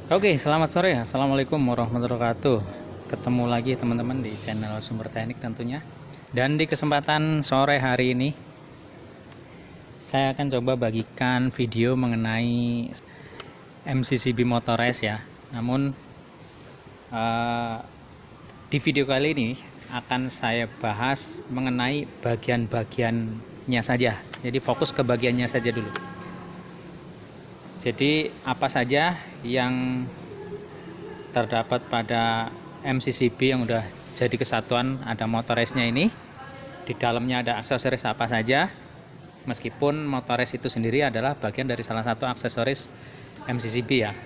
Oke, selamat sore. Assalamualaikum warahmatullahi wabarakatuh. Ketemu lagi teman-teman di channel Sumber Teknik tentunya. Dan di kesempatan sore hari ini, saya akan coba bagikan video mengenai MCCB Motores ya. Namun eh, di video kali ini akan saya bahas mengenai bagian-bagiannya saja. Jadi fokus ke bagiannya saja dulu. Jadi apa saja yang terdapat pada MCCB yang udah jadi kesatuan, ada motoresnya ini, di dalamnya ada aksesoris apa saja, meskipun motores itu sendiri adalah bagian dari salah satu aksesoris MCCB ya.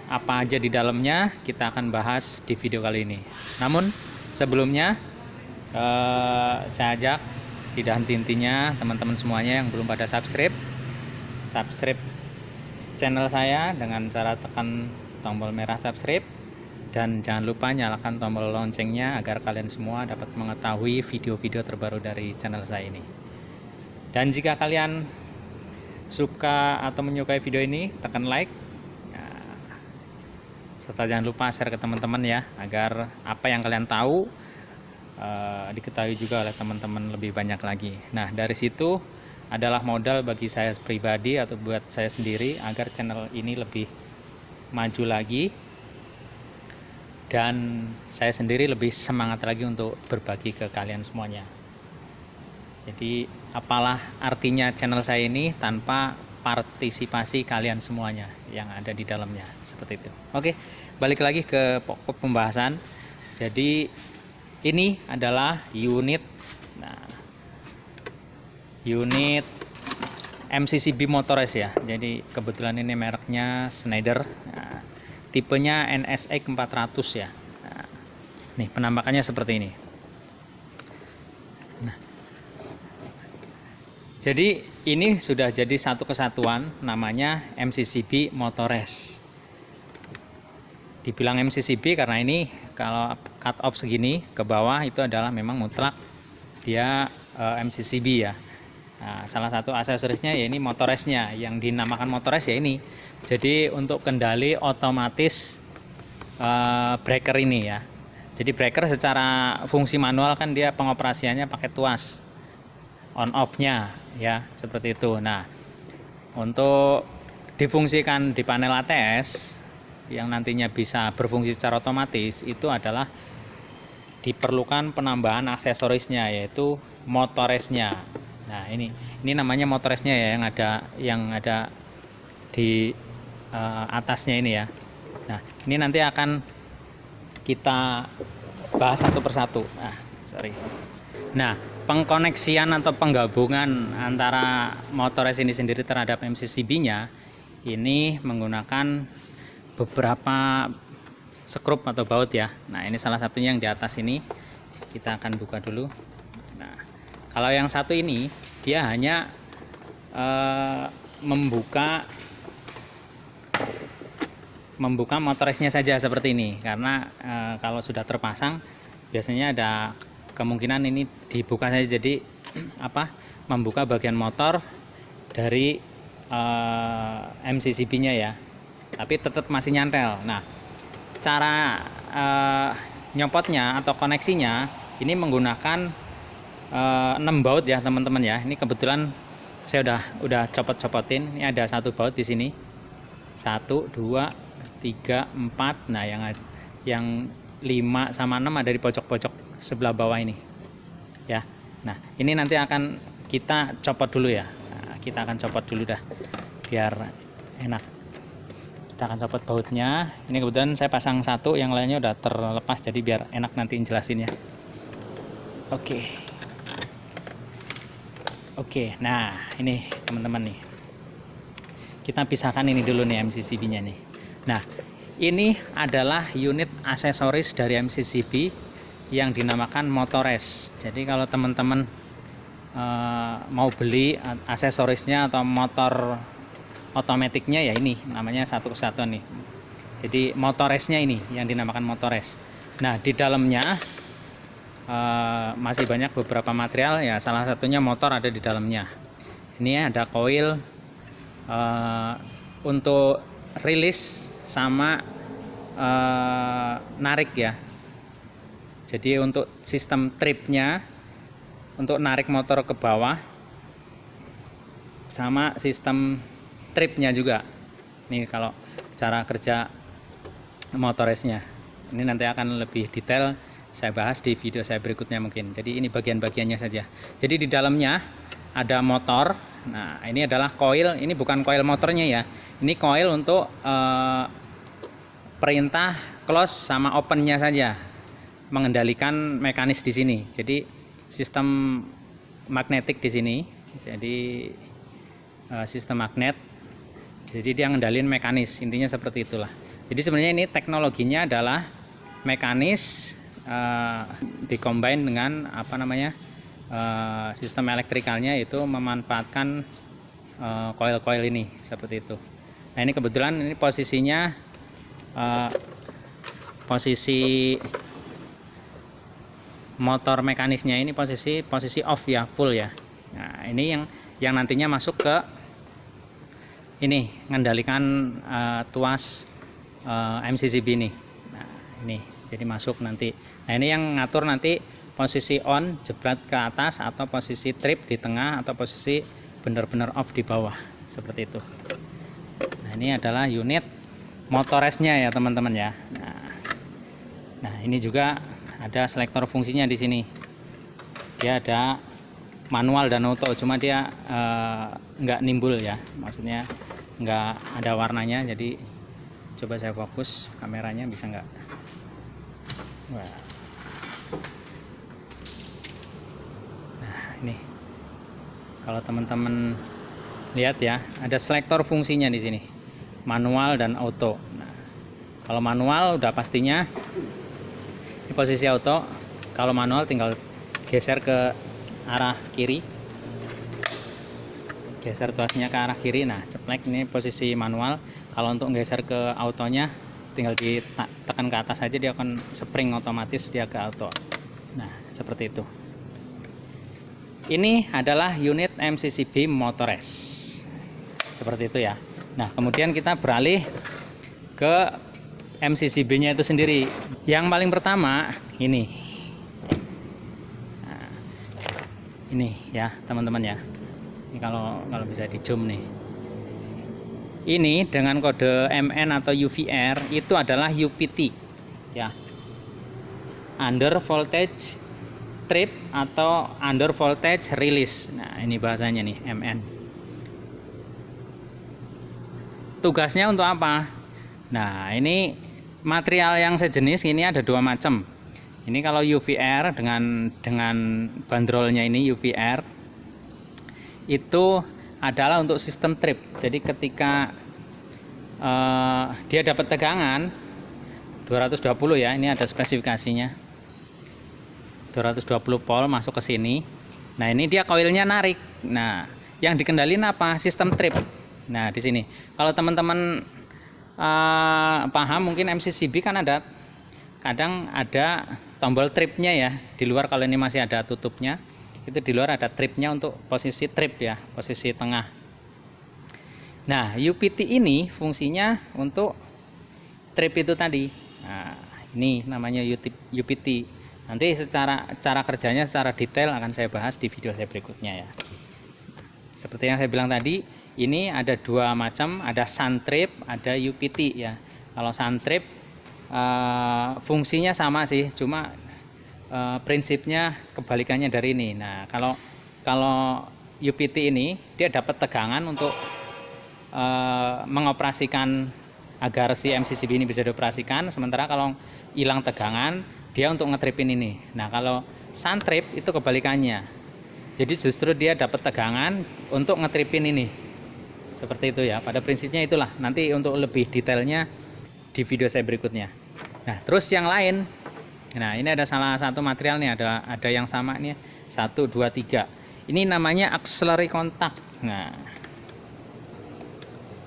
Apa aja di dalamnya kita akan bahas di video kali ini. Namun sebelumnya saya ajak tidak henti-hentinya teman-teman semuanya yang belum pada subscribe channel saya dengan cara tekan tombol merah subscribe, dan jangan lupa nyalakan tombol loncengnya agar kalian semua dapat mengetahui video-video terbaru dari channel saya ini. Dan jika kalian suka atau menyukai video ini, tekan like, serta jangan lupa share ke teman-teman ya, agar apa yang kalian tahu diketahui juga oleh teman-teman lebih banyak lagi. Nah, dari situ adalah modal bagi saya pribadi atau buat saya sendiri agar channel ini lebih maju lagi, dan saya sendiri lebih semangat lagi untuk berbagi ke kalian semuanya. Jadi apalah artinya channel saya ini tanpa partisipasi kalian semuanya yang ada di dalamnya, seperti itu. Oke, balik lagi ke pokok pembahasan. Jadi ini adalah unit MCCB Motores ya. Jadi kebetulan ini mereknya Schneider. Nah, tipenya NSX 400 ya. Nah, nih penampakannya seperti ini. Nah, jadi ini sudah jadi satu kesatuan, namanya MCCB Motores. Dibilang MCCB karena ini kalau cut off segini ke bawah itu adalah memang mutlak dia MCCB ya. Nah, salah satu aksesorisnya ya ini motoresnya, yang dinamakan motores ya ini. Jadi untuk kendali otomatis breaker ini ya. Jadi breaker secara fungsi manual kan dia pengoperasiannya pakai tuas on off-nya ya, seperti itu. Nah, untuk difungsikan di panel ATS yang nantinya bisa berfungsi secara otomatis itu adalah diperlukan penambahan aksesorisnya, yaitu motoresnya. Nah, ini namanya motoresnya ya, yang ada di atasnya ini ya. Nah, ini nanti akan kita bahas satu persatu. Nah, pengkoneksian atau penggabungan antara motores ini sendiri terhadap MCCB-nya ini menggunakan beberapa skrup atau baut ya. Nah, ini salah satunya yang di atas ini. Kita akan buka dulu. Nah, kalau yang satu ini dia hanya membuka motoresnya saja seperti ini, karena kalau sudah terpasang biasanya ada kemungkinan ini dibuka saja, jadi membuka bagian motor dari MCCB-nya ya, tapi tetap masih nyantel. Nah, cara nyopotnya atau koneksinya ini menggunakan 6 baut ya teman-teman ya. Ini kebetulan saya udah copot-copotin. Ini ada satu baut di sini. 1 2 3 4. Nah, yang 5 sama 6 ada di pojok-pojok sebelah bawah ini. Ya. Nah, ini nanti akan kita copot dulu ya. Nah, kita akan copot dulu dah biar enak. Kita akan copot bautnya. Ini kebetulan saya pasang satu, yang lainnya udah terlepas, jadi biar enak nanti jelasinnya. Oke, nah ini teman-teman nih, kita pisahkan ini dulu nih MCCB-nya nih. Nah, ini adalah unit aksesoris dari MCCB yang dinamakan motores. Jadi kalau teman-teman mau beli aksesorisnya atau motor otomatiknya ya, ini namanya satu kesatuan nih. Jadi motoresnya ini yang dinamakan motores. Nah, di dalamnya masih banyak beberapa material ya, salah satunya motor ada di dalamnya. Ini ada koil untuk rilis sama narik ya. Jadi untuk sistem tripnya untuk narik motor ke bawah sama sistem tripnya juga. Ini kalau cara kerja motoresnya. Ini nanti akan lebih detail saya bahas di video saya berikutnya mungkin. Jadi ini bagian-bagiannya saja. Jadi di dalamnya ada motor. Nah, ini adalah coil. Ini bukan coil motornya ya. Ini coil untuk perintah close sama opennya saja. Mengendalikan mekanis di sini. Jadi sistem magnetik di sini. Jadi sistem magnet. Jadi dia ngendalin mekanis. Intinya seperti itulah. Jadi sebenarnya ini teknologinya adalah mekanis dikombin dengan apa namanya sistem elektrikalnya, itu memanfaatkan coil-coil ini seperti itu. Nah ini kebetulan ini posisinya posisi motor mekanisnya ini posisi off ya, full ya. Nah ini yang nantinya masuk ke ini ngendalikan tuas MCCB ini. Nah ini jadi masuk nanti. Nah ini yang ngatur nanti posisi on jebret ke atas atau posisi trip di tengah atau posisi benar-benar off di bawah seperti itu. Nah ini adalah unit motoresnya ya teman-teman ya. Nah ini juga ada selektor fungsinya di sini. Dia ada manual dan auto, cuma dia nggak nimbul ya, maksudnya nggak ada warnanya. Jadi coba saya fokus kameranya, bisa nggak? Wah. Nah ini kalau teman-teman lihat ya, ada selektor fungsinya di sini, manual dan auto. Nah kalau manual udah pastinya di posisi auto, kalau manual tinggal geser ke arah kiri, geser tuasnya ke arah kiri. Nah ceplek, ini posisi manual. Kalau untuk geser ke autonya tinggal ditekan ke atas saja, dia akan spring otomatis dia ke auto. Nah seperti itu. Ini adalah unit MCCB motores seperti itu ya. Nah kemudian kita beralih ke MCCB-nya itu sendiri. Yang paling pertama ini. Nah, ini ya teman-teman ya. Ini kalau bisa di zoom nih. Ini dengan kode MN atau UVR itu adalah UPT ya. Under voltage trip atau under voltage release. Nah, ini bahasanya nih MN. Tugasnya untuk apa? Nah, ini material yang sejenis ini ada dua macam. Ini kalau UVR dengan bandrolnya ini UVR itu adalah untuk sistem trip. Jadi ketika dia dapat tegangan 220 ya, ini ada spesifikasinya. 220 volt masuk ke sini. Nah, ini dia koilnya narik. Nah, yang dikendalin apa? Sistem trip. Nah, di sini. Kalau teman-teman paham, mungkin MCCB kan ada kadang ada tombol tripnya ya. Di luar, kalau ini masih ada tutupnya, itu di luar ada tripnya untuk posisi trip ya, posisi tengah. Nah UPT ini fungsinya untuk trip itu tadi. Nah ini namanya UPT. Nanti cara kerjanya secara detail akan saya bahas di video saya berikutnya ya. Seperti yang saya bilang tadi, ini ada dua macam, ada sun trip, ada UPT ya. Kalau sun trip fungsinya sama sih, cuma prinsipnya kebalikannya dari ini. Nah kalau UPT ini dia dapat tegangan untuk mengoperasikan agar si MCCB ini bisa dioperasikan. Sementara kalau hilang tegangan, dia untuk ngetripin ini. Nah kalau sun trip itu kebalikannya. Jadi justru dia dapat tegangan untuk ngetripin ini. Seperti itu ya. Pada prinsipnya itulah. Nanti untuk lebih detailnya di video saya berikutnya. Nah terus yang lain. Nah ini ada salah satu material nih, ada yang sama nih, 1, 2, 3. Ini namanya auxiliary kontak. Nah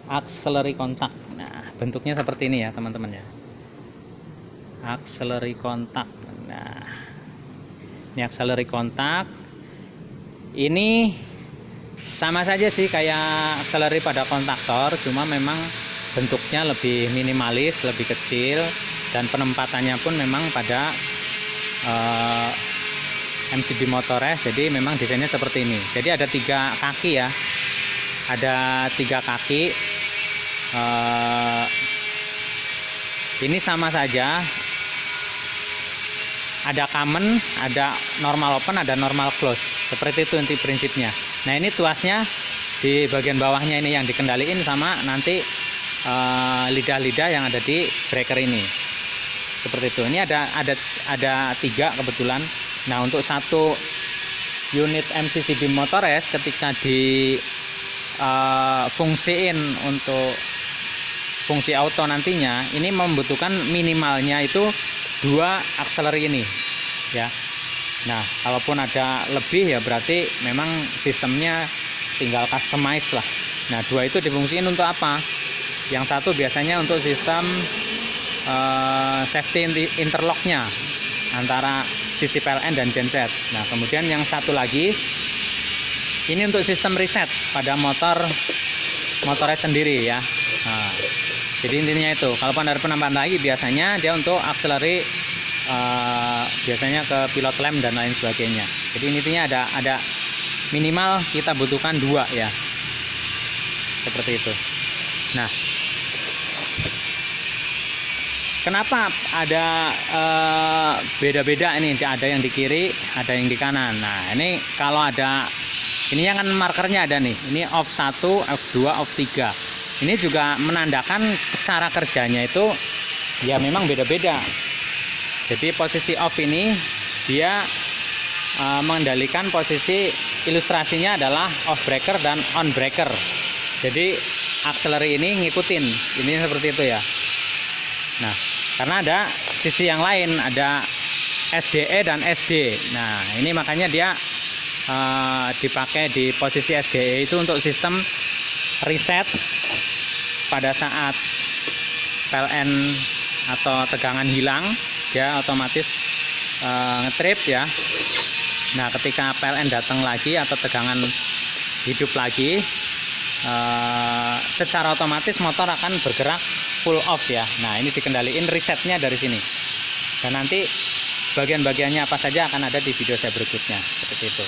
auxiliary kontak. Nah bentuknya seperti ini ya teman-teman ya. Auxiliary kontak. Nah ini auxiliary kontak. Ini Sama saja sih kayak auxiliary pada kontaktor, cuma memang bentuknya lebih minimalis, lebih kecil, dan penempatannya pun memang pada MCB Motorez. Jadi memang desainnya seperti ini. Jadi ada 3 kaki ya, ada 3 kaki. Ini sama saja, ada common, ada normal open, ada normal close. Seperti itu inti prinsipnya. Nah ini tuasnya di bagian bawahnya ini yang dikendaliin sama nanti lidah-lidah yang ada di breaker ini. Seperti itu. Ini ada 3 kebetulan. Nah untuk satu unit MCCB Motorez ketika di fungsiin untuk fungsi auto nantinya, ini membutuhkan minimalnya itu 2 auxiliary ini ya. Nah kalaupun ada lebih ya berarti memang sistemnya tinggal customize lah. Nah 2 itu difungsikan untuk apa? Yang satu biasanya untuk sistem safety interlocknya antara sisi PLN dan genset. Nah kemudian yang satu lagi ini untuk sistem reset pada motornya sendiri ya. Nah, jadi intinya itu, kalau ada penambahan lagi biasanya dia untuk auxiliary, biasanya ke pilot lamp dan lain sebagainya. Jadi intinya ada minimal kita butuhkan 2 ya, seperti itu. Nah kenapa ada beda-beda ini, ada yang di kiri, ada yang di kanan. Nah ini kalau ada, ini yang kan markernya ada nih, ini off 1, off 2, off 3. Ini juga menandakan cara kerjanya itu ya memang beda-beda. Jadi posisi off ini dia mengendalikan posisi, ilustrasinya adalah off breaker dan on breaker. Jadi auxiliary ini ngikutin, ini seperti itu ya. Nah karena ada sisi yang lain, ada SDE dan SD. Nah ini makanya dia dipakai di posisi SDE itu untuk sistem reset pada saat PLN atau tegangan hilang, dia otomatis ngetrip ya. Nah ketika PLN datang lagi atau tegangan hidup lagi, secara otomatis motor akan bergerak full off ya. Nah ini dikendaliin resetnya dari sini, dan nanti bagian-bagiannya apa saja akan ada di video saya berikutnya, seperti itu.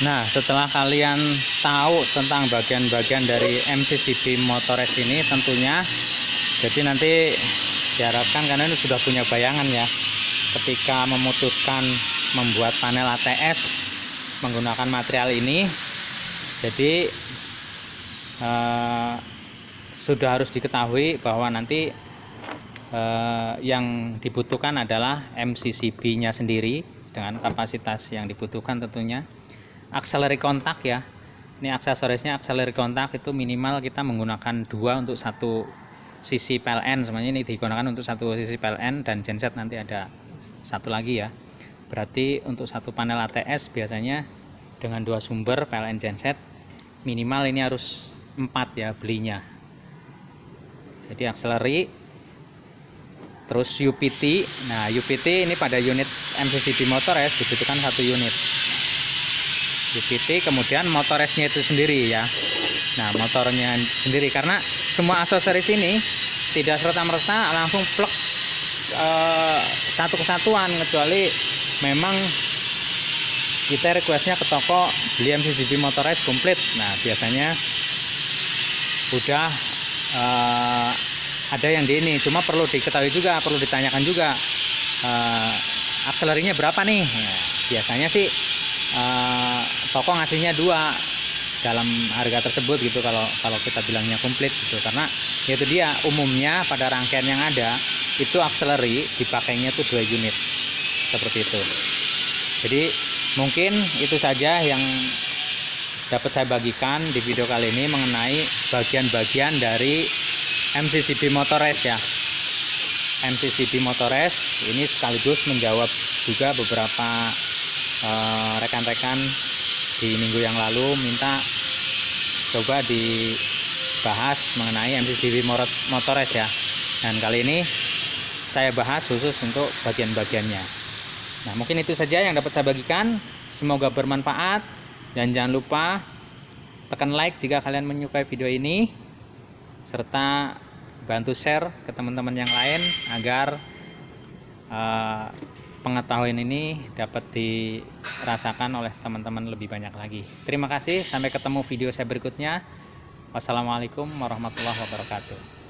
Nah setelah kalian tahu tentang bagian-bagian dari MCCB Motorez ini tentunya, jadi nanti diharapkan kalian sudah punya bayangan ya, ketika memutuskan membuat panel ATS menggunakan material ini. Jadi sudah harus diketahui bahwa nanti yang dibutuhkan adalah MCCB nya sendiri dengan kapasitas yang dibutuhkan tentunya. Auxiliary kontak ya, ini aksesorisnya auxiliary kontak itu minimal kita menggunakan 2 untuk satu sisi PLN. Semuanya ini digunakan untuk satu sisi PLN, dan genset nanti ada satu lagi ya. Berarti untuk satu panel ATS biasanya dengan 2 sumber PLN genset minimal ini harus 4 ya belinya. Jadi auxiliary, terus UPT. Nah UPT ini pada unit MCCB Motorez dibutuhkan 1 unit UPT, kemudian Motoreznya itu sendiri ya. Nah motornya sendiri, karena semua aksesoris ini tidak serta-merta langsung plug satu kesatuan, kecuali memang kita requestnya ke toko beli MCCB Motorez komplit. Nah biasanya udah ada yang di ini, cuma perlu diketahui juga, perlu ditanyakan juga akselerinya berapa nih. Nah, biasanya sih toko ngasihnya 2 dalam harga tersebut gitu, kalau kita bilangnya komplit gitu, karena itu dia umumnya pada rangkaian yang ada itu auxiliary dipakainya tuh 2 unit seperti itu. Jadi mungkin itu saja yang dapat saya bagikan di video kali ini mengenai bagian-bagian dari MCCB Motorez ya. MCCB Motorez ini sekaligus menjawab juga beberapa rekan-rekan di minggu yang lalu minta coba dibahas mengenai MCCB Motorez ya. Dan kali ini saya bahas khusus untuk bagian-bagiannya. Nah mungkin itu saja yang dapat saya bagikan, semoga bermanfaat, dan jangan lupa tekan like jika kalian menyukai video ini, serta bantu share ke teman-teman yang lain agar pengetahuan ini dapat dirasakan oleh teman-teman lebih banyak lagi. Terima kasih, sampai ketemu video saya berikutnya. Wassalamualaikum warahmatullahi wabarakatuh.